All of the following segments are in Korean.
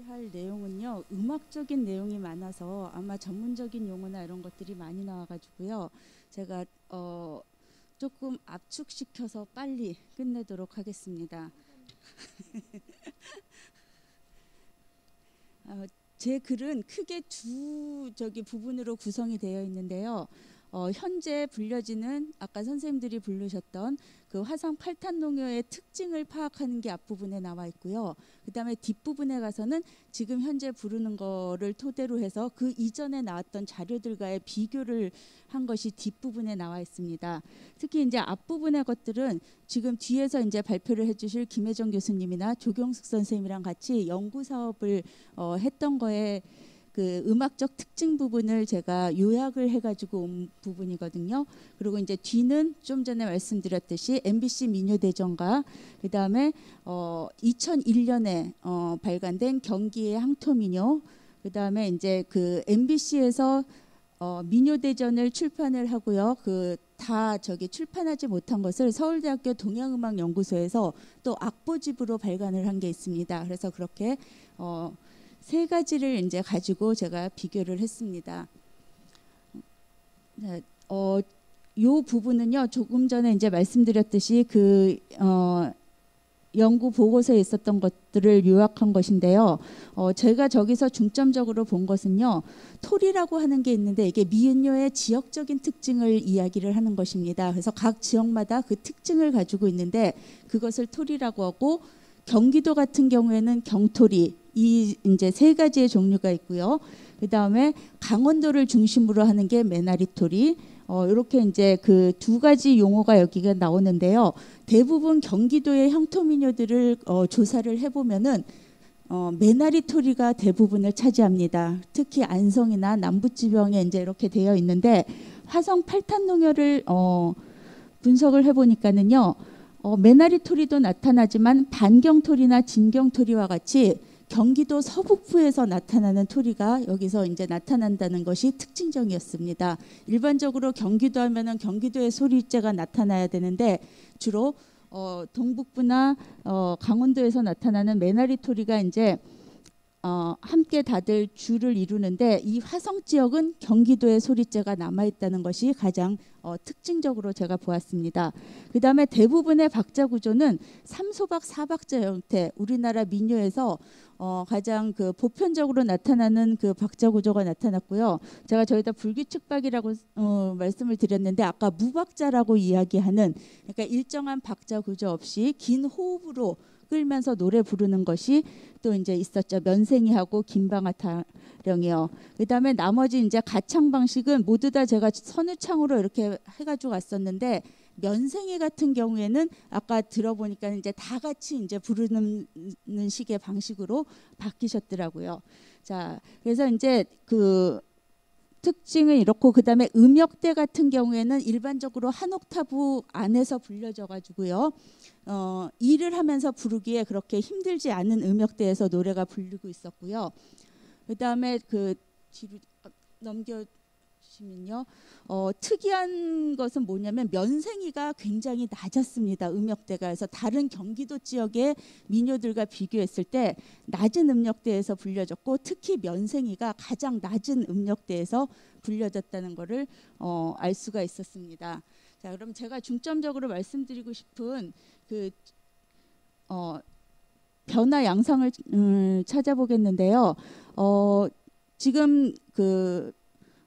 할 내용은요, 음악적인 내용이 많아서 아마 전문적인 용어나 이런 것들이 많이 나와가지고요, 제가 조금 압축시켜서 빨리 끝내도록 하겠습니다. 제 글은 크게 두 부분으로 구성이 되어 있는데요. 현재 불려지는 아까 선생님들이 부르셨던 그 화성 8탄 농요의 특징을 파악하는 게 앞부분에 나와 있고요. 그 다음에 뒷부분에 가서는 지금 현재 부르는 거를 토대로 해서 그 이전에 나왔던 자료들과의 비교를 한 것이 뒷부분에 나와 있습니다. 특히 이제 앞부분의 것들은 지금 뒤에서 이제 발표를 해주실 김혜정 교수님이나 조경숙 선생님이랑 같이 연구 사업을 했던 거에 그 음악적 특징 부분을 제가 요약을 해가지고 온 부분이거든요. 그리고 이제 뒤는 좀 전에 말씀드렸듯이 MBC 민요대전과 그 다음에 2001년에 발간된 경기의 항토민요. 그 다음에 이제 그 MBC에서 민요대전을 출판을 하고요. 그 다 출판하지 못한 것을 서울대학교 동양음악연구소에서 또 악보집으로 발간을 한 게 있습니다. 그래서 그렇게 세 가지를 이제 가지고 제가 비교를 했습니다. 네, 요 부분은요, 조금 전에 이제 말씀드렸듯이 그 연구 보고서에 있었던 것들을 요약한 것인데요. 제가 저기서 중점적으로 본 것은요, 토리라고 하는 게 있는데 이게 민요의 지역적인 특징을 이야기를 하는 것입니다. 그래서 각 지역마다 그 특징을 가지고 있는데 그것을 토리라고 하고, 경기도 같은 경우에는 경토리, 이 이제 세 가지의 종류가 있고요. 그 다음에 강원도를 중심으로 하는 게 메나리토리. 이렇게 이제 그 두 가지 용어가 여기가 나오는데요. 대부분 경기도의 향토민요들을 조사를 해보면은 메나리토리가 대부분을 차지합니다. 특히 안성이나 남부지방에 이제 이렇게 되어 있는데, 화성 8탄 농요를 분석을 해보니까는요, 메나리토리도 나타나지만 반경토리나 진경토리와 같이 경기도 서북부에서 나타나는 토리가 여기서 이제 나타난다는 것이 특징적이었습니다. 일반적으로 경기도 하면은 경기도의 소리자가 나타나야 되는데 주로 동북부나 강원도에서 나타나는 메나리토리가 이제 함께 다들 줄을 이루는데, 이 화성 지역은 경기도의 소리자가 남아있다는 것이 가장 특징적으로 제가 보았습니다. 그 다음에 대부분의 박자 구조는 3소박 4박자 형태, 우리나라 민요에서 가장 그 보편적으로 나타나는 그 박자 구조가 나타났고요. 제가 저희다 불규칙박이라고 말씀을 드렸는데, 아까 무박자라고 이야기하는, 그러니까 일정한 박자 구조 없이 긴 호흡으로 끌면서 노래 부르는 것이 또 이제 있었죠. 면생이하고 김방아 타령이요. 그다음에 나머지 이제 가창 방식은 모두 다 제가 선우창으로 이렇게 해가지고 왔었는데, 면생이 같은 경우에는 아까 들어보니까 이제 다 같이 이제 부르는 식의 방식으로 바뀌셨더라고요. 자, 그래서 이제 그 특징은 이렇고, 그 다음에 음역대 같은 경우에는 일반적으로 한 옥타브 안에서 불려져 가지고요, 일을 하면서 부르기에 그렇게 힘들지 않은 음역대에서 노래가 부르고 있었고요. 그 다음에 그 뒤로 넘겨주시면요, 특이한 것은 뭐냐면 면생이가 굉장히 낮았습니다. 음역대가. 그래서 다른 경기도 지역의 민요들과 비교했을 때 낮은 음역대에서 불려졌고, 특히 면생이가 가장 낮은 음역대에서 불려졌다는 것을 알 수가 있었습니다. 자, 그럼 제가 중점적으로 말씀드리고 싶은 그 변화 양상을 찾아보겠는데요. 지금 그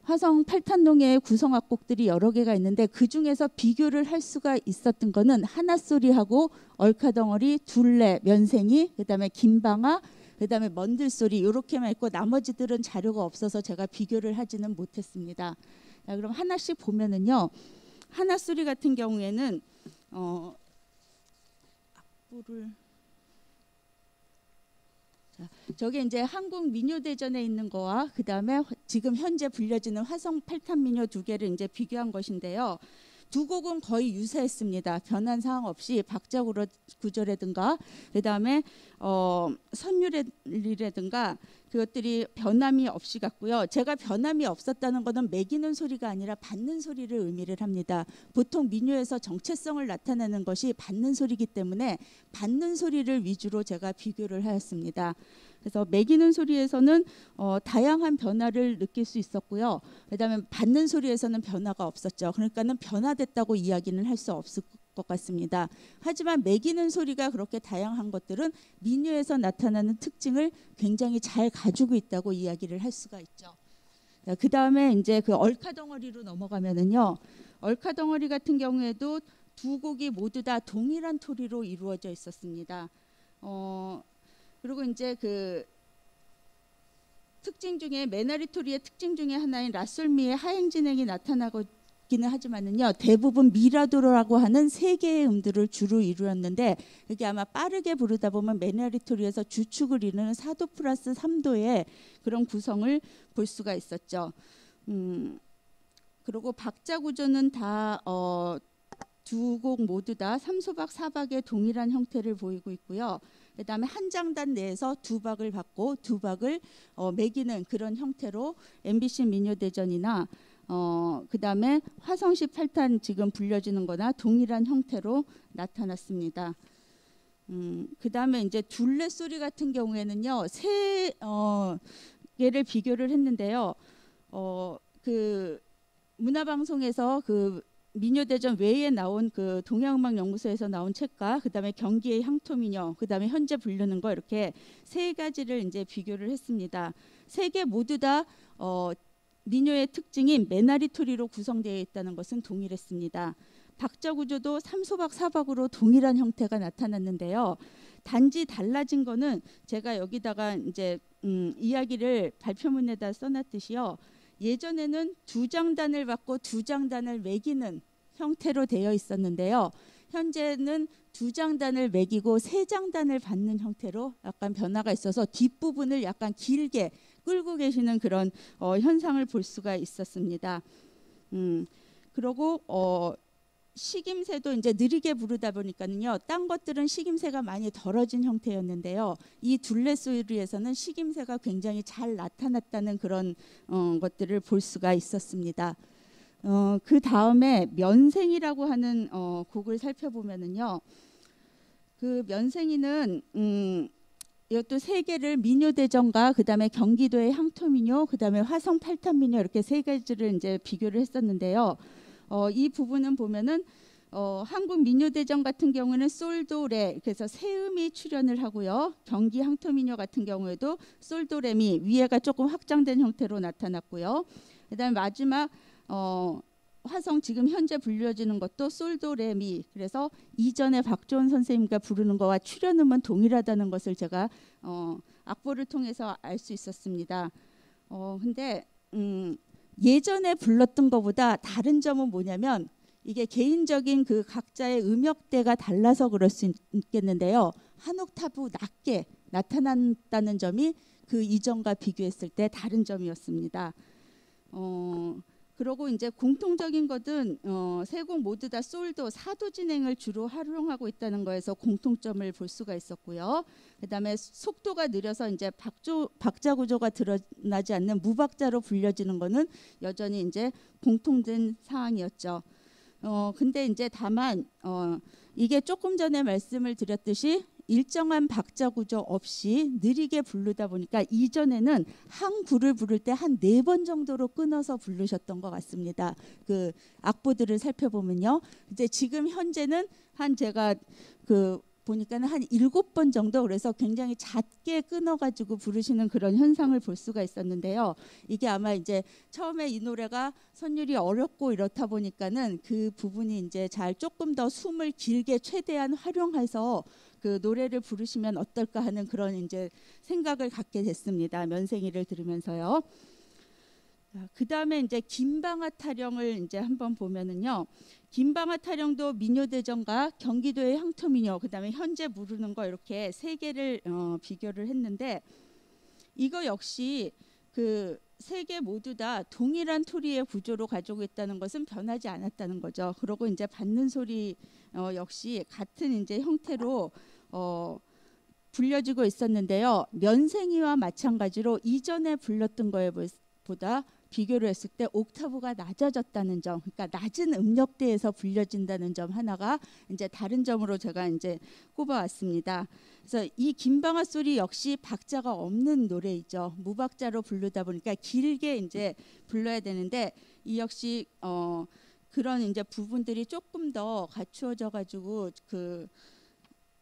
화성 8탄 농요의 구성 악곡들이 여러 개가 있는데, 그 중에서 비교를 할 수가 있었던 거는 하나소리하고 얼카덩어리, 둘레, 면생이, 그다음에 김방아, 그다음에 먼들소리, 이렇게만 있고 나머지들은 자료가 없어서 제가 비교를 하지는 못했습니다. 자, 그럼 하나씩 보면은요, 하나소리 같은 경우에는 악보를 저게 이제 한국 민요대전에 있는 거와 그 다음에 지금 현재 불려지는 화성 8탄 민요 두 개를 이제 비교한 것인데요. 두 곡은 거의 유사했습니다. 변한 사항 없이 박자 구조라든가 그 다음에 선율이라든가 그것들이 변함이 없이 갔고요. 제가 변함이 없었다는 것은 매기는 소리가 아니라 받는 소리를 의미를 합니다. 보통 민요에서 정체성을 나타내는 것이 받는 소리이기 때문에 받는 소리를 위주로 제가 비교를 하였습니다. 그래서 매기는 소리에서는 다양한 변화를 느낄 수 있었고요. 그다음에 받는 소리에서는 변화가 없었죠. 그러니까는 변화됐다고 이야기는 할 수 없을 것 같습니다. 하지만 매기는 소리가 그렇게 다양한 것들은 민요에서 나타나는 특징을 굉장히 잘 가지고 있다고 이야기를 할 수가 있죠. 그 다음에 이제 그 얼카덩어리로 넘어가면은요. 얼카덩어리 같은 경우에도 두 곡이 모두 다 동일한 토리로 이루어져 있었습니다. 그리고 이제 그 특징 중에 메나리토리의 특징 중에 하나인 라솔미의 하행 진행이 나타나기는 하지만은요 대부분 미라도라고 하는 세 개의 음들을 주로 이루었는데 이게 아마 빠르게 부르다 보면 메나리토리에서 주축을 이루는 4도 플러스 3도의 그런 구성을 볼 수가 있었죠. 그리고 박자 구조는 다 두 곡 모두 다 3소박 4박의 동일한 형태를 보이고 있고요. 그다음에 한 장단 내에서 두 박을 받고 두 박을 매기는 그런 형태로 MBC 민요대전이나 그다음에 화성시 8탄 지금 불려지는 거나 동일한 형태로 나타났습니다. 그다음에 이제 둘레 소리 같은 경우에는요. 세 개를 비교를 했는데요. 그 문화방송에서 그 민요대전 외에 나온 그 동양음악연구소에서 나온 책과 그다음에 경기의 향토민요, 그다음에 현재 부르는 거 이렇게 세 가지를 이제 비교를 했습니다. 세 개 모두 다 민요의 특징인 메나리토리로 구성되어 있다는 것은 동일했습니다. 박자 구조도 3소박 4박으로 동일한 형태가 나타났는데요. 단지 달라진 거는 제가 여기다가 이제 이야기를 발표문에다 써놨듯이요. 예전에는 두 장단을 받고 두 장단을 매기는 형태로 되어 있었는데요. 현재는 두 장단을 매기고 세 장단을 받는 형태로 약간 변화가 있어서 뒷부분을 약간 길게 끌고 계시는 그런 현상을 볼 수가 있었습니다. 그리고 식임새도 이제 느리게 부르다 보니까는요. 딴 것들은 식임새가 많이 덜어진 형태였는데요. 이 둘레 소리에서는 식임새가 굉장히 잘 나타났다는 그런 것들을 볼 수가 있었습니다. 그 다음에 면생이라고 하는 곡을 살펴보면은요. 그 면생이는 이것도 세 개를 민요대전과 그다음에 경기도의 향토민요, 그다음에 화성 8탄 민요 이렇게 세 가지를 이제 비교를 했었는데요. 이 부분은 보면은 한국 민요대전 같은 경우는 솔도레 그래서 세음이 출연을 하고요. 경기 향토민요 같은 경우에도 솔도레미 위에가 조금 확장된 형태로 나타났고요. 그다음에 마지막 화성 지금 현재 불려지는 것도 솔도레미 그래서 이전에 박조원 선생님과 부르는 거와 출연음은 동일하다는 것을 제가 악보를 통해서 알 수 있었습니다. 근데 예전에 불렀던 것보다 다른 점은 뭐냐면 이게 개인적인 그 각자의 음역대가 달라서 그럴 수 있겠는데요. 한 옥타브 낮게 나타났다는 점이 그 이전과 비교했을 때 다른 점이었습니다. 그리고 이제 공통적인 것은 세 곡 모두 다 솔도 4도 진행을 주로 활용하고 있다는 거에서 공통점을 볼 수가 있었고요. 그다음에 속도가 느려서 이제 박자 구조가 드러나지 않는 무박자로 불려지는 거는 여전히 이제 공통된 사항이었죠. 근데 이제 다만 이게 조금 전에 말씀을 드렸듯이 일정한 박자 구조 없이 느리게 부르다 보니까 이전에는 한 구를 부를 때 한 4번 정도로 끊어서 부르셨던 것 같습니다. 그 악보들을 살펴보면요. 이제 지금 현재는 한 제가 그 보니까는 한 7번 정도 그래서 굉장히 잦게 끊어가지고 부르시는 그런 현상을 볼 수가 있었는데요. 이게 아마 이제 처음에 이 노래가 선율이 어렵고 이렇다 보니까는 그 부분이 이제 잘 조금 더 숨을 길게 최대한 활용해서 그 노래를 부르시면 어떨까 하는 그런 이제 생각을 갖게 됐습니다. 면생이를 들으면서요. 그 다음에 이제 김방아 타령을 이제 한번 보면은요. 김방아 타령도 민요대전과 경기도의 향토민요, 그 다음에 현재 부르는 거 이렇게 세 개를 비교를 했는데 이거 역시 그 세 개 모두 다 동일한 토리의 구조로 가지고 있다는 것은 변하지 않았다는 거죠. 그리고 이제 받는 소리 역시 같은 이제 형태로 불려지고 있었는데요. 면생이와 마찬가지로 이전에 불렀던 거에 보다 비교를 했을 때 옥타브가 낮아졌다는 점, 그러니까 낮은 음역대에서 불려진다는 점 하나가 이제 다른 점으로 제가 이제 꼽아왔습니다. 그래서 이 김방아 소리 역시 박자가 없는 노래이죠. 무박자로 부르다 보니까 길게 이제 불러야 되는데 이 역시 그런 이제 부분들이 조금 더 갖추어져 가지고 그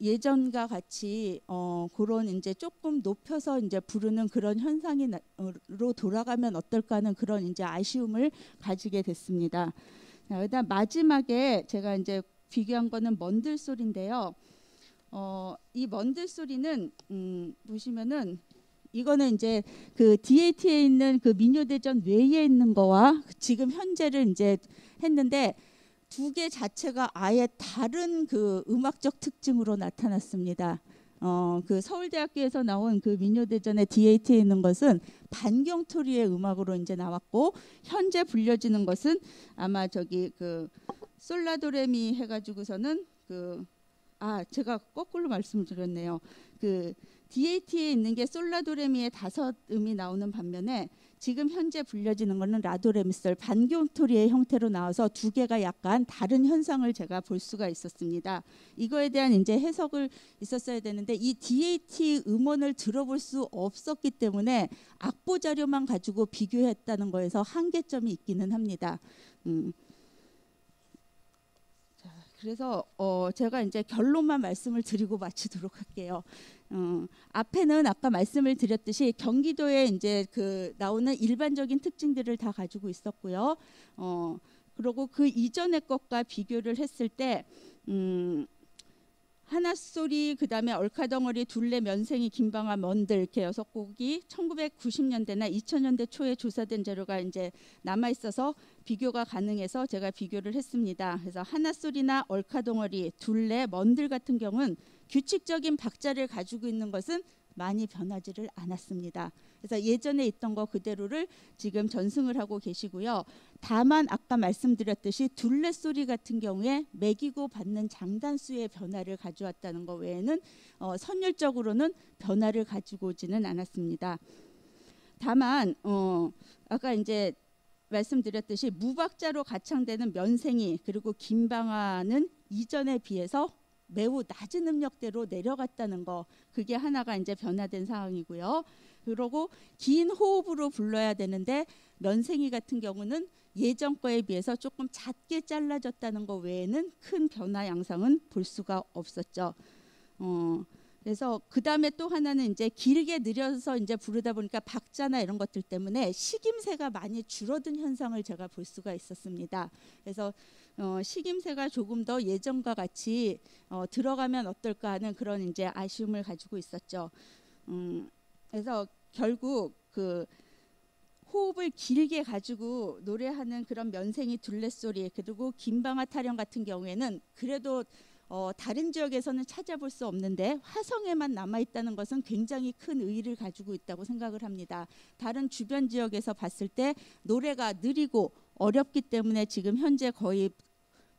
예전과 같이 그런 이제 조금 높여서 이제 부르는 그런 현상으로 돌아가면 어떨까 하는 그런 이제 아쉬움을 가지게 됐습니다. 자, 그다음 마지막에 제가 이제 비교한 거는 먼들 소리인데요. 이 먼들 소리는 보시면은 이거는 이제 그 DAT에 있는 그 민요대전 외에 있는 거와 지금 현재를 이제 했는데 두 개 자체가 아예 다른 그 음악적 특징으로 나타났습니다. 그 서울대학교에서 나온 그 민요대전의 DAT에 있는 것은 반경토리의 음악으로 이제 나왔고 현재 불려지는 것은 아마 저기 그 솔라도레미 해가지고서는 제가 거꾸로 말씀을 드렸네요. 그 DAT에 있는 게 솔라도레미의 5음이 나오는 반면에 지금 현재 불려지는 것은 라도레미솔 반경토리의 형태로 나와서 두 개가 약간 다른 현상을 제가 볼 수가 있었습니다. 이거에 대한 이제 해석을 있었어야 되는데 이 DAT 음원을 들어볼 수 없었기 때문에 악보 자료만 가지고 비교했다는 거에서 한계점이 있기는 합니다. 그래서 제가 이제 결론만 말씀을 드리고 마치도록 할게요. 앞에는 아까 말씀을 드렸듯이 경기도에 이제 그 나오는 일반적인 특징들을 다 가지고 있었고요. 그리고 그 이전의 것과 비교를 했을 때 하나소리, 그다음에 얼카덩어리, 둘레, 면생이, 김방아, 먼들 이렇게 6곡이 1990년대나 2000년대 초에 조사된 자료가 이제 남아 있어서 비교가 가능해서 제가 비교를 했습니다. 그래서 하나소리나 얼카덩어리, 둘레, 먼들 같은 경우는 규칙적인 박자를 가지고 있는 것은 많이 변하지를 않았습니다. 그래서 예전에 있던 거 그대로를 지금 전승을 하고 계시고요. 다만 아까 말씀드렸듯이 둘레 소리 같은 경우에 매기고 받는 장단수의 변화를 가져왔다는 것 외에는 선율적으로는 변화를 가지고 오지는 않았습니다. 다만 아까 이제 말씀드렸듯이 무박자로 가창되는 면생이 그리고 김방아는 이전에 비해서 매우 낮은 음역대로 내려갔다는 거, 그게 하나가 이제 변화된 상황이고요. 그리고 긴 호흡으로 불러야 되는데 면생이 같은 경우는 예전 거에 비해서 조금 작게 잘라졌다는 거 외에는 큰 변화 양상은 볼 수가 없었죠. 그래서 그 다음에 또 하나는 이제 길게 느려서 이제 부르다 보니까 박자나 이런 것들 때문에 식임새가 많이 줄어든 현상을 제가 볼 수가 있었습니다. 그래서 식임새가 조금 더 예전과 같이 들어가면 어떨까 하는 그런 이제 아쉬움을 가지고 있었죠. 그래서 결국 그 호흡을 길게 가지고 노래하는 그런 면생이 둘레 소리 그리고 김방아 타령 같은 경우에는 그래도 다른 지역에서는 찾아볼 수 없는데 화성에만 남아있다는 것은 굉장히 큰 의의를 가지고 있다고 생각을 합니다. 다른 주변 지역에서 봤을 때 노래가 느리고 어렵기 때문에 지금 현재 거의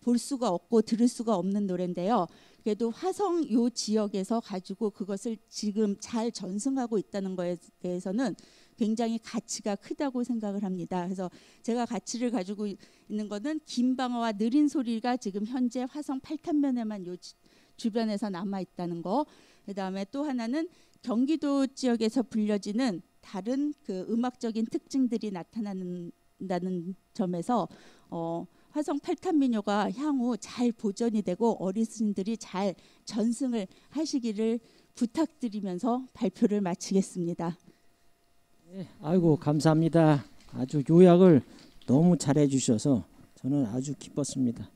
볼 수가 없고 들을 수가 없는 노래인데요. 그래도 화성 요 지역에서 가지고 그것을 지금 잘 전승하고 있다는 거에 대해서는 굉장히 가치가 크다고 생각을 합니다. 그래서 제가 가치를 가지고 있는 거는 김방아와 느린 소리가 지금 현재 화성 8탄면에만 요 주변에서 남아 있다는 거. 그다음에 또 하나는 경기도 지역에서 불려지는 다른 그 음악적인 특징들이 나타난다는 점에서 화성 8탄 민요가 향후 잘 보존이 되고 어르신들이 잘 전승을 하시기를 부탁드리면서 발표를 마치겠습니다. 네, 아이고 감사합니다. 아주 요약을 너무 잘해 주셔서 저는 아주 기뻤습니다.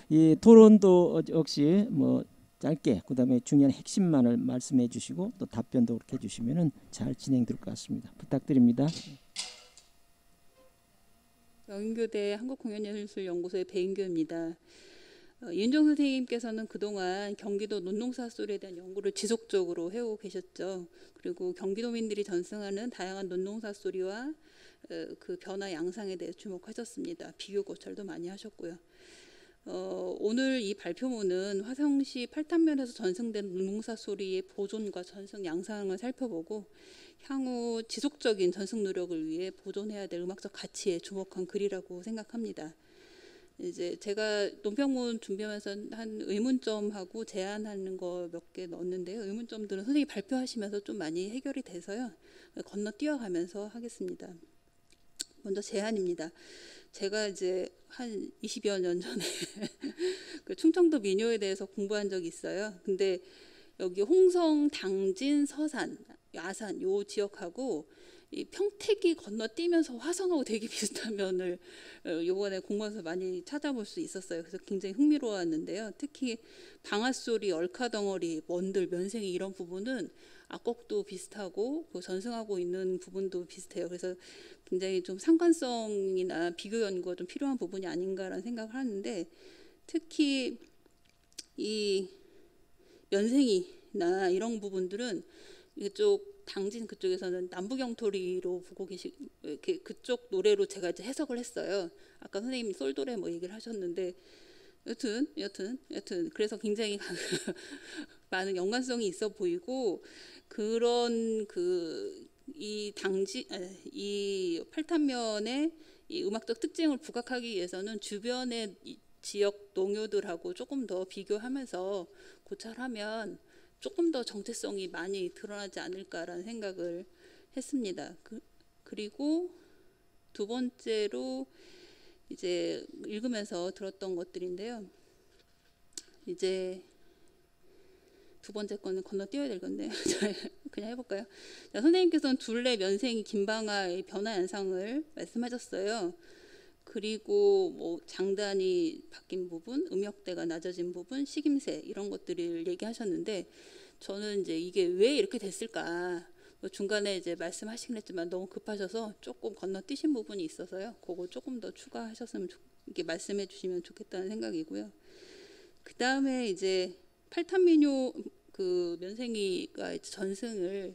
이 토론도 역시 뭐 짧게 그다음에 중요한 핵심만을 말씀해 주시고 또 답변도 그렇게 해 주시면은 잘 진행될 것 같습니다. 부탁드립니다. 영인교대 한국공연예술연구소의 배인교입니다. 이은정 선생님께서는 그동안 경기도 논농사 소리에 대한 연구를 지속적으로 해오고 계셨죠. 그리고 경기도민들이 전승하는 다양한 논농사 소리와 그 변화 양상에 대해 주목하셨습니다. 비교 고찰도 많이 하셨고요. 오늘 이 발표문은 화성시 8탄면에서 전승된 농사 소리의 보존과 전승 양상을 살펴보고 향후 지속적인 전승 노력을 위해 보존해야 될 음악적 가치에 주목한 글이라고 생각합니다. 이제 제가 논평문 준비하면서 한 의문점하고 제안하는 거 몇 개 넣었는데요. 의문점들은 선생님이 발표하시면서 좀 많이 해결이 돼서요. 건너뛰어가면서 하겠습니다. 먼저 제안입니다. 제가 이제 한 20여 년 전에 그 충청도 민요에 대해서 공부한 적이 있어요. 근데 여기 홍성, 당진, 서산, 야산 요 지역하고 이 평택이 건너뛰면서 화성하고 되게 비슷한 면을 요번에 공부해서 많이 찾아볼 수 있었어요. 그래서 굉장히 흥미로웠는데요. 특히 방아소리, 얼카덩어리, 먼들, 면생이 이런 부분은 악곡도 비슷하고 그 전승하고 있는 부분도 비슷해요. 그래서 굉장히 좀 상관성이나 비교 연구가 좀 필요한 부분이 아닌가라는 생각을 하는데 특히 이 면생이나 이런 부분들은 이쪽 당진 그쪽에서는 남부경토리로 보고 이렇게 그쪽 노래로 제가 이제 해석을 했어요. 아까 선생님이 솔도레 뭐 얘기를 하셨는데 여튼 그래서 굉장히 많은 연관성이 있어 보이고 그런 이 팔탄면의 이 음악적 특징을 부각하기 위해서는 주변의 지역 농요들하고 조금 더 비교하면서 고찰하면 조금 더 정체성이 많이 드러나지 않을까라는 생각을 했습니다. 그리고 두 번째로 이제 읽으면서 들었던 것들인데요. 이제 두 번째 거는 건너뛰어야 될 건데 그냥 해볼까요? 자, 선생님께서는 둘레, 면생이, 김방아의 변화 현상을 말씀하셨어요. 그리고 뭐 장단이 바뀐 부분, 음역대가 낮아진 부분, 식임새 이런 것들을 얘기하셨는데 저는 이제 이게 왜 이렇게 됐을까? 뭐 중간에 이제 말씀하시긴 했지만 너무 급하셔서 조금 건너뛰신 부분이 있어서요. 그거 조금 더 추가하셨으면 이렇게 말씀해 주시면 좋겠다는 생각이고요. 그 다음에 이제 팔탄민요 그 면생이가 전승을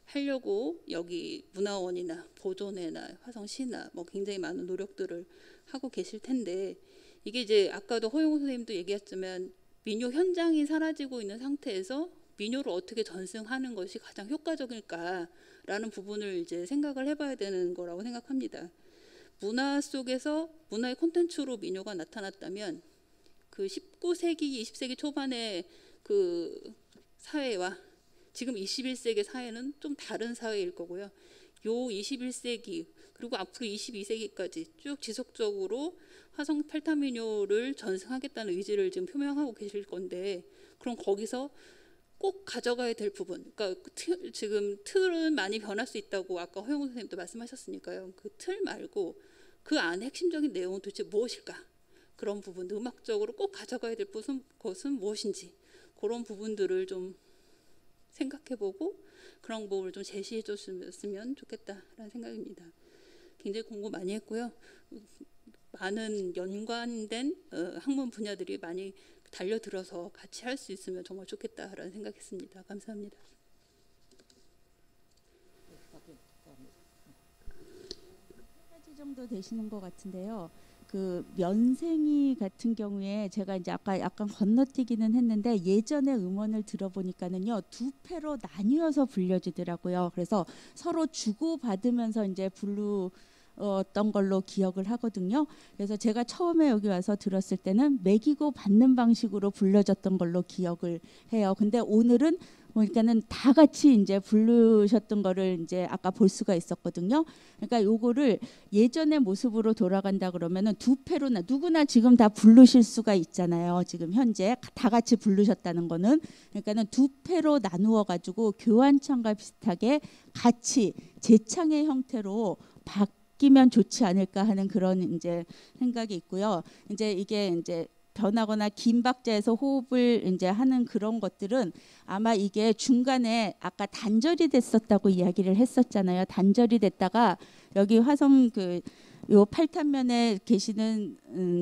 하려고 여기 문화원이나 보존회나 화성시나 뭐 굉장히 많은 노력들을 하고 계실 텐데 이게 이제 아까도 허용호 선생님도 얘기했지만 민요 현장이 사라지고 있는 상태에서 민요를 어떻게 전승하는 것이 가장 효과적일까라는 부분을 이제 생각을 해봐야 되는 거라고 생각합니다. 문화 속에서 문화의 콘텐츠로 민요가 나타났다면 그 19세기, 20세기 초반의 그 사회와 지금 21세기 사회는 좀 다른 사회일 거고요. 요 21세기 그리고 앞으로 22세기까지 쭉 지속적으로 화성 팔탄민요를 전승하겠다는 의지를 지금 표명하고 계실 건데 그럼 거기서 꼭 가져가야 될 부분, 그러니까 지금 틀은 많이 변할 수 있다고 아까 허용호 선생님도 말씀하셨으니까요. 그 틀 말고 그 안에 핵심적인 내용은 도대체 무엇일까? 그런 부분, 음악적으로 꼭 가져가야 될 것은 무엇인지 그런 부분들을 좀 생각해보고 그런 부분을 좀 제시해 줬으면 좋겠다라는 생각입니다. 굉장히 공부 많이 했고요. 많은 연관된 학문 분야들이 많이 달려들어서 같이 할 수 있으면 정말 좋겠다라는 생각했습니다. 감사합니다. 한 가지 정도 되시는 것 같은데요. 그 면생이 같은 경우에 제가 이제 아까 약간 건너뛰기는 했는데 예전에 음원을 들어보니까는요 두 패로 나뉘어서 불려지더라고요. 그래서 서로 주고 받으면서 이제 어떤 걸로 기억을 하거든요. 그래서 제가 처음에 여기 와서 들었을 때는 매기고 받는 방식으로 불려졌던 걸로 기억을 해요. 근데 오늘은 보니까는 다 같이 이제 부르셨던 거를 이제 아까 볼 수가 있었거든요. 그러니까 요거를 예전의 모습으로 돌아간다 그러면은 두 패로 누구나 지금 다 부르실 수가 있잖아요. 지금 현재 다 같이 부르셨다는 거는 그러니까는 두 패로 나누어 가지고 교환창과 비슷하게 같이 재창의 형태로 바뀌면 좋지 않을까 하는 그런 이제 생각이 있고요. 이제 이게 이제 변하거나 긴 박자에서 호흡을 이제 하는 그런 것들은 아마 이게 중간에 아까 단절이 됐었다고 이야기를 했었잖아요. 단절이 됐다가 여기 화성 그 요 팔탄면에 계시는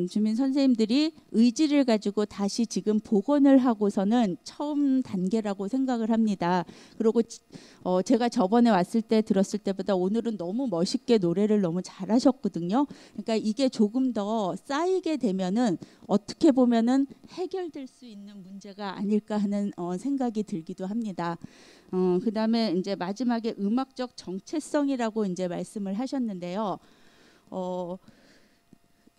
주민 선생님들이 의지를 가지고 다시 지금 복원을 하고서는 처음 단계라고 생각을 합니다. 그리고 제가 저번에 왔을 때 들었을 때보다 오늘은 너무 멋있게 노래를 너무 잘하셨거든요. 그러니까 이게 조금 더 쌓이게 되면은 어떻게 보면은 해결될 수 있는 문제가 아닐까 하는 생각이 들기도 합니다. 그다음에 이제 마지막에 음악적 정체성이라고 이제 말씀을 하셨는데요.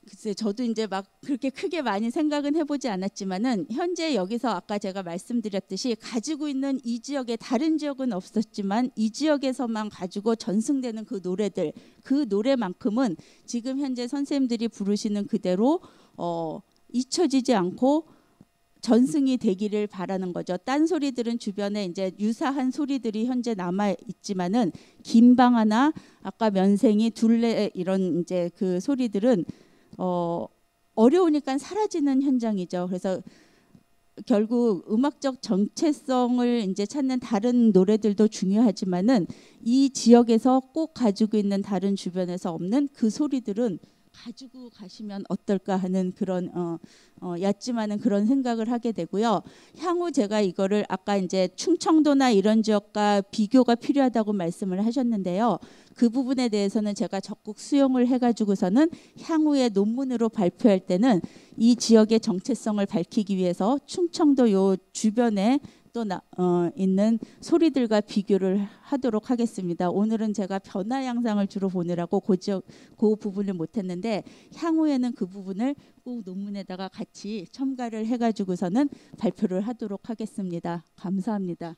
글쎄 저도 이제 막 그렇게 크게 많이 생각은 해보지 않았지만은 현재 여기서 아까 제가 말씀드렸듯이 가지고 있는 이 지역에 다른 지역은 없었지만 이 지역에서만 가지고 전승되는 그 노래들, 그 노래만큼은 지금 현재 선생님들이 부르시는 그대로 잊혀지지 않고 전승이 되기를 바라는 거죠. 딴 소리들은 주변에 이제 유사한 소리들이 현재 남아 있지만은 김방아나 아까 면생이 둘레 이런 이제 그 소리들은 어려우니까 사라지는 현장이죠. 그래서 결국 음악적 정체성을 이제 찾는 다른 노래들도 중요하지만은 이 지역에서 꼭 가지고 있는 다른 주변에서 없는 그 소리들은 가지고 가시면 어떨까 하는 그런 얕지만은 그런 생각을 하게 되고요. 향후 제가 이거를 아까 이제 충청도나 이런 지역과 비교가 필요하다고 말씀을 하셨는데요. 그 부분에 대해서는 제가 적극 수용을 해가지고서는 향후에 논문으로 발표할 때는 이 지역의 정체성을 밝히기 위해서 충청도 요 주변에 또 있는 소리들과 비교를 하도록 하겠습니다. 오늘은 제가 변화 양상을 주로 보느라고 그 부분을 못했는데 향후에는 그 부분을 꼭 논문에다가 같이 첨가를 해가지고서는 발표를 하도록 하겠습니다. 감사합니다.